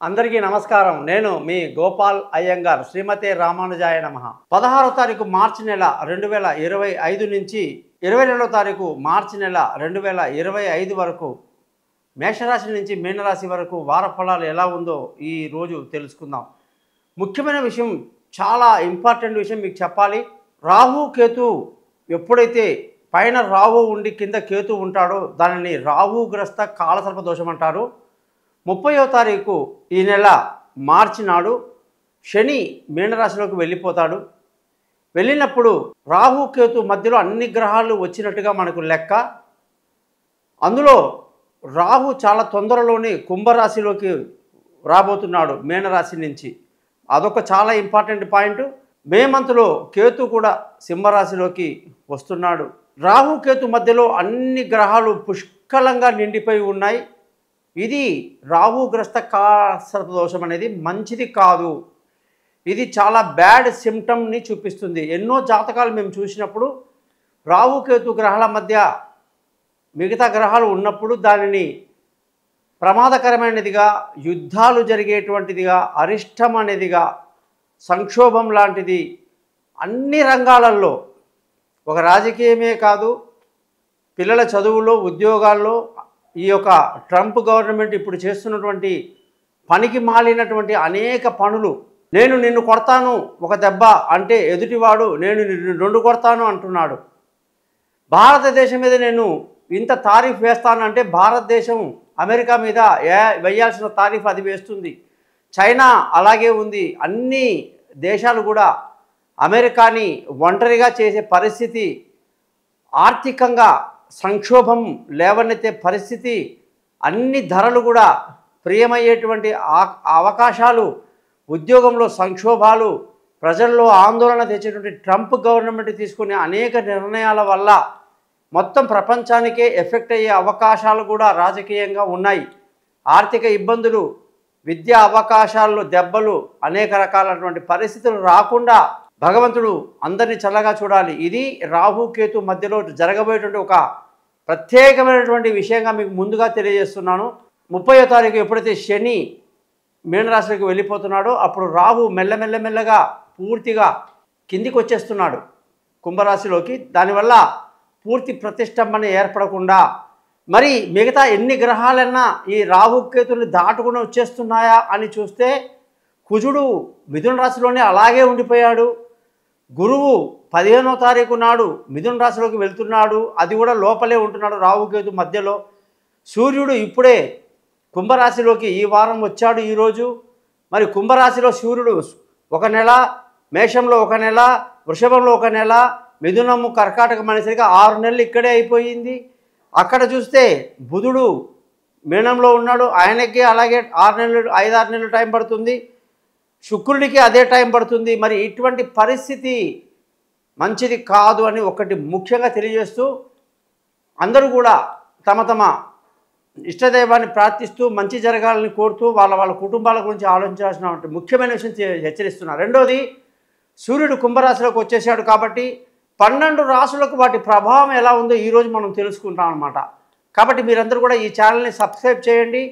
అందరికీ నమస్కారం. నేను మీ గోపాల్ అయ్యంగార్. శ్రీమతే రామానుజాయ నమః. 16వ తారీఖు మార్చి నెల 2025 నుంచి 22వ తారీఖు మార్చి నెల 2025 వరకు మేషరాశి నుంచి మీనరాశి వరకు వార ఫలాలు ఎలా ఉందో ఈ రోజు తెలుసుకుందాం. ముఖ్యమైన విషయం, చాలా ఇంపార్టెంట్ విషయం మీకు చెప్పాలి. రాహు కేతు ఎప్పుడైతే పైన రాహు ఉండి కింద కేతు ఉంటాడో దానిని రాహుగ్రస్త కాలసర్ప దోషం అంటారు. 30వ తారీఖు ఈ నెల మార్చి నాడు శని మీనరాశిలోకి వెళ్ళిపోతాడు. వెళ్ళినప్పుడు రాహుకేతు మధ్యలో అన్ని గ్రహాలు వచ్చినట్టుగా మనకు లెక్క. అందులో రాహు చాలా తొందరలోనే కుంభరాశిలోకి రాబోతున్నాడు మీనరాశి నుంచి. అదొక చాలా ఇంపార్టెంట్ పాయింట్. మే మంత్లో కేతు కూడా సింహరాశిలోకి వస్తున్నాడు. రాహుకేతు మధ్యలో అన్ని గ్రహాలు పుష్కలంగా నిండిపోయి ఉన్నాయి. ఇది రాహుగ్రస్త కాలసర్ప దోషం అనేది మంచిది కాదు. ఇది చాలా బ్యాడ్ సిమ్టమ్ని చూపిస్తుంది. ఎన్నో జాతకాలు మేము చూసినప్పుడు రాహుకేతు గ్రహాల మధ్య మిగతా గ్రహాలు ఉన్నప్పుడు దానిని ప్రమాదకరమైనదిగా, యుద్ధాలు జరిగేటువంటిదిగా, అరిష్టం అనేదిగా, సంక్షోభం లాంటిది అన్ని రంగాలలో, ఒక రాజకీయమే కాదు, పిల్లల చదువులో, ఉద్యోగాల్లో ఈ యొక్క ట్రంప్ గవర్నమెంట్ ఇప్పుడు చేస్తున్నటువంటి పనికి మాలినటువంటి అనేక పనులు, నేను నిన్ను కొడతాను ఒక దెబ్బ అంటే ఎదుటివాడు నేను నిన్ను రెండు కొడతాను అంటున్నాడు. భారతదేశం మీద నేను ఇంత తారీఫ్ వేస్తానంటే భారతదేశం అమెరికా మీద వేయాల్సిన తారీఫ్ అది వేస్తుంది. చైనా అలాగే ఉంది. అన్ని దేశాలు కూడా అమెరికాని ఒంటరిగా చేసే పరిస్థితి, ఆర్థికంగా సంక్షోభం లేవనెత్తే పరిస్థితి, అన్ని ధరలు కూడా ప్రియమయ్యేటువంటి అవకాశాలు, ఉద్యోగంలో సంక్షోభాలు, ప్రజల్లో ఆందోళన తెచ్చేటువంటి ట్రంప్ గవర్నమెంట్ తీసుకునే అనేక నిర్ణయాల వల్ల మొత్తం ప్రపంచానికే ఎఫెక్ట్ అయ్యే అవకాశాలు కూడా రాజకీయంగా ఉన్నాయి. ఆర్థిక ఇబ్బందులు, విద్యా అవకాశాల్లో దెబ్బలు, అనేక రకాలైనటువంటి పరిస్థితులు రాకుండా భగవంతుడు అందరినీ చల్లగా చూడాలి. ఇది రాహుకేతు మధ్యలో జరగబోయేటువంటి ఒక ప్రత్యేకమైనటువంటి విషయంగా మీకు ముందుగా తెలియజేస్తున్నాను. 30వ తారీఖు ఎప్పుడైతే శని మీనరాశిలోకి వెళ్ళిపోతున్నాడో అప్పుడు రాహు మెల్లమెల్లగా పూర్తిగా కిందికి వచ్చేస్తున్నాడు కుంభరాశిలోకి. దానివల్ల పూర్తి ప్రతిష్టంభన ఏర్పడకుండా మరి మిగతా ఎన్ని గ్రహాలన్నా ఈ రాహుకేతుని దాటుకుని వచ్చేస్తున్నాయా అని చూస్తే కుజుడు మిథున రాశిలోనే అలాగే ఉండిపోయాడు. గురువు 15వ తారీఖు నాడు మిథున రాశిలోకి వెళ్తున్నాడు, అది కూడా లోపలే ఉంటున్నాడు రాహుకేతు మధ్యలో. సూర్యుడు ఇప్పుడే కుంభరాశిలోకి ఈ వారం వచ్చాడు ఈరోజు. మరి కుంభరాశిలో సూర్యుడు ఒక నెల, మేషంలో ఒక నెల, వృషభంలో ఒక నెల, మిథునము కర్కాటకం అనేసరికి 6 నెలలు ఇక్కడే అయిపోయింది. అక్కడ చూస్తే బుధుడు మీనంలో ఉన్నాడు, ఆయనకి అలాగే 5-6 నెలలు టైం పడుతుంది. శుక్రుడికి అదే టైం పడుతుంది. మరి ఇటువంటి పరిస్థితి మంచిది కాదు అని ఒకటి ముఖ్యంగా తెలియజేస్తూ అందరూ కూడా తమ తమ ఇష్టదైవాన్ని ప్రార్థిస్తూ మంచి జరగాలని కోరుతూ వాళ్ళ కుటుంబాల గురించి ఆలోచించాల్సిన ముఖ్యమైన విషయం హెచ్చరిస్తున్నారు. రెండోది, సూర్యుడు కుంభరాశిలోకి వచ్చేసాడు కాబట్టి 12 రాశులకు వాటి ప్రభావం ఎలా ఉందో ఈరోజు మనం తెలుసుకుంటాం అన్నమాట. కాబట్టి మీరందరూ కూడా ఈ ఛానల్ని సబ్స్క్రైబ్ చేయండి.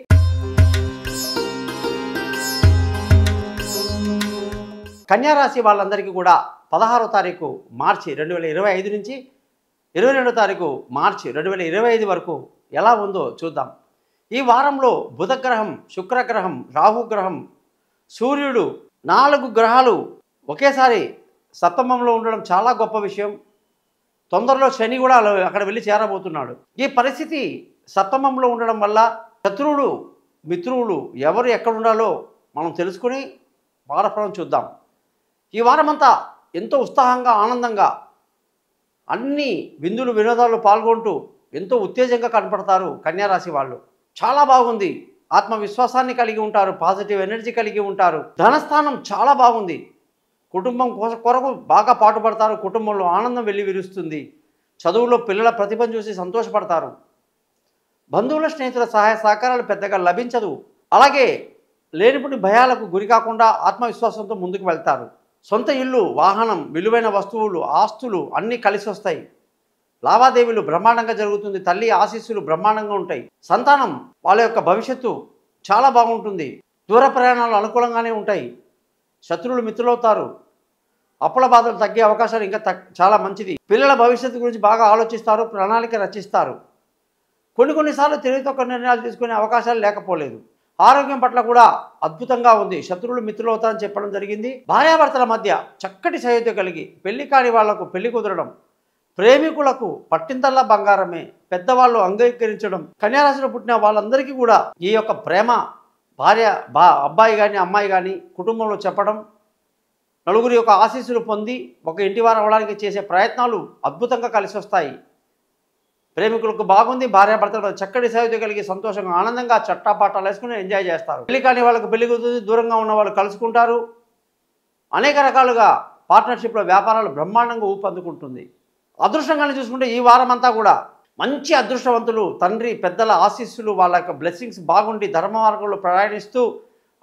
కన్యారాశి వాళ్ళందరికీ కూడా 16వ తారీఖు మార్చి 2025 నుంచి 22వ తారీఖు మార్చి 2025 వరకు ఎలా ఉందో చూద్దాం. ఈ వారంలో బుధగ్రహం, శుక్రగ్రహం, రాహుగ్రహం, సూర్యుడు 4 గ్రహాలు ఒకేసారి సప్తమంలో ఉండడం చాలా గొప్ప విషయం. తొందరలో శని కూడా అక్కడ వెళ్ళి చేరబోతున్నాడు. ఈ పరిస్థితి సప్తమంలో ఉండడం వల్ల శత్రువులు, మిత్రువులు ఎవరు ఎక్కడ ఉండాలో మనం తెలుసుకుని వారఫలం చూద్దాం. ఈ వారమంతా ఎంతో ఉత్సాహంగా, ఆనందంగా అన్ని విందులు వినోదాలు పాల్గొంటూ ఎంతో ఉత్తేజంగా కనపడతారు కన్యారాశి వాళ్ళు. చాలా బాగుంది. ఆత్మవిశ్వాసాన్ని కలిగి ఉంటారు, పాజిటివ్ ఎనర్జీ కలిగి ఉంటారు. ధనస్థానం చాలా బాగుంది. కుటుంబం కొరకు బాగా పాటుపడతారు. కుటుంబంలో ఆనందం వెళ్ళి విరుస్తుంది. చదువులో పిల్లల ప్రతిభను చూసి సంతోషపడతారు. బంధువుల, స్నేహితుల సహాయ సహకారాలు పెద్దగా లభించదు. అలాగే లేనిపుని భయాలకు గురి కాకుండా ఆత్మవిశ్వాసంతో ముందుకు వెళ్తారు. సొంత ఇల్లు, వాహనం, విలువైన వస్తువులు, ఆస్తులు అన్నీ కలిసి వస్తాయి. లావాదేవీలు బ్రహ్మాండంగా జరుగుతుంది. తల్లి ఆశీస్సులు బ్రహ్మాండంగా ఉంటాయి. సంతానం వాళ్ళ యొక్క భవిష్యత్తు చాలా బాగుంటుంది. దూర ప్రయాణాలు అనుకూలంగానే ఉంటాయి. శత్రువులు మిత్రులవుతారు. అప్పుల బాధలు తగ్గే అవకాశాలు ఇంకా చాలా మంచిది. పిల్లల భవిష్యత్తు గురించి బాగా ఆలోచిస్తారు, ప్రణాళిక రచిస్తారు. కొన్నిసార్లు తెలివితక్కువ నిర్ణయాలు తీసుకునే అవకాశాలు లేకపోలేదు. ఆరోగ్యం పట్ల కూడా అద్భుతంగా ఉంది. శత్రువులు మిత్రులు అవుతారని చెప్పడం జరిగింది. భార్యాభర్తల మధ్య చక్కటి సయోధ్య కలిగి పెళ్లి కాని వాళ్లకు పెళ్లి కుదరడం, ప్రేమికులకు పట్టిందల్లా బంగారమే, పెద్దవాళ్ళు అంగీకరించడం, కన్యారాశిలో పుట్టిన వాళ్ళందరికీ కూడా ఈ యొక్క ప్రేమ అబ్బాయి కానీ అమ్మాయి కానీ కుటుంబంలో చెప్పడం, నలుగురి యొక్క ఆశీస్సులు పొంది ఒక ఇంటి వారు అవడానికి చేసే ప్రయత్నాలు అద్భుతంగా కలిసి వస్తాయి. ప్రేమికులకు బాగుంది. భార్యాభర్తల చక్కటి సయోధ్య కలిగి సంతోషంగా ఆనందంగా చట్టాపాటాలు వేసుకుని ఎంజాయ్ చేస్తారు. పెళ్లి కాని వాళ్ళకు పెళ్లి కుదురుతుంది. దూరంగా ఉన్న వాళ్ళు కలుసుకుంటారు. అనేక రకాలుగా పార్ట్నర్షిప్లో వ్యాపారాలు బ్రహ్మాండంగా ఊపందుకుంటుంది. అదృష్టంగానే చూసుకుంటే ఈ వారం అంతా కూడా మంచి అదృష్టవంతులు, తండ్రి పెద్దల ఆశీస్సులు, వాళ్ళ యొక్క బ్లెస్సింగ్స్ బాగుండి ధర్మ మార్గంలో ప్రయాణిస్తూ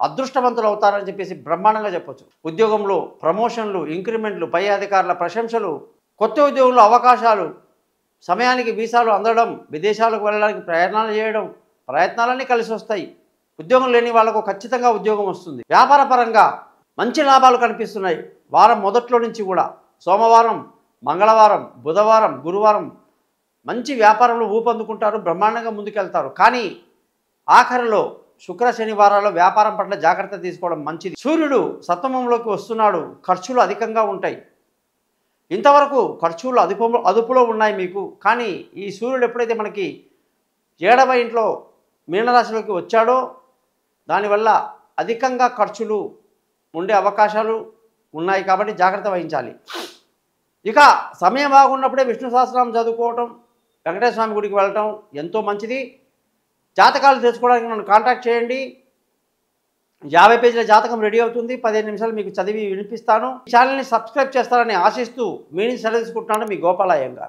అదృష్టవంతులు అవుతారని చెప్పేసి బ్రహ్మాండంగా చెప్పొచ్చు. ఉద్యోగంలో ప్రమోషన్లు, ఇంక్రిమెంట్లు, పై అధికారుల ప్రశంసలు, కొత్త ఉద్యోగంలో అవకాశాలు, సమయానికి వీసాలు అందడం, విదేశాలకు వెళ్ళడానికి ప్రయాణాలు చేయడం, ప్రయత్నాలన్నీ కలిసి వస్తాయి. ఉద్యోగం లేని వాళ్ళకు ఖచ్చితంగా ఉద్యోగం వస్తుంది. వ్యాపార పరంగా మంచి లాభాలు కనిపిస్తున్నాయి. వారం మొదట్లో నుంచి కూడా సోమవారం, మంగళవారం, బుధవారం, గురువారం మంచి వ్యాపారంలో ఊపందుకుంటారు, బ్రహ్మాండంగా ముందుకెళ్తారు. కానీ ఆఖరిలో శుక్ర శనివారాల్లో వ్యాపారం పట్ల జాగ్రత్త తీసుకోవడం మంచిది. సూర్యుడు సప్తమంలోకి వస్తున్నాడు. ఖర్చులు అధికంగా ఉంటాయి. ఇంతవరకు ఖర్చులు అదుపులో ఉన్నాయి మీకు. కానీ ఈ సూర్యుడు ఎప్పుడైతే మనకి 7వ ఇంట్లో మీనరాశిలోకి వచ్చాడో దానివల్ల అధికంగా ఖర్చులు ఉండే అవకాశాలు ఉన్నాయి. కాబట్టి జాగ్రత్త వహించాలి. ఇక సమయం బాగున్నప్పుడే విష్ణు సహస్రనామం చదువుకోవటం, వెంకటేశ్వర స్వామి గుడికి వెళ్ళటం ఎంతో మంచిది. జాతకాలు తెలుసుకోవడానికి నన్ను కాంటాక్ట్ చేయండి. 50 పేజీల జాతకం రెడీ అవుతుంది. 15 నిమిషాలు మీకు చదివి వినిపిస్తాను. ఈ ఛానల్ని సబ్స్క్రైబ్ చేస్తారని ఆశిస్తూ మీ నుంచి సెలవు తీసుకుంటున్నాను. మీ గోపాలయ్య గారు.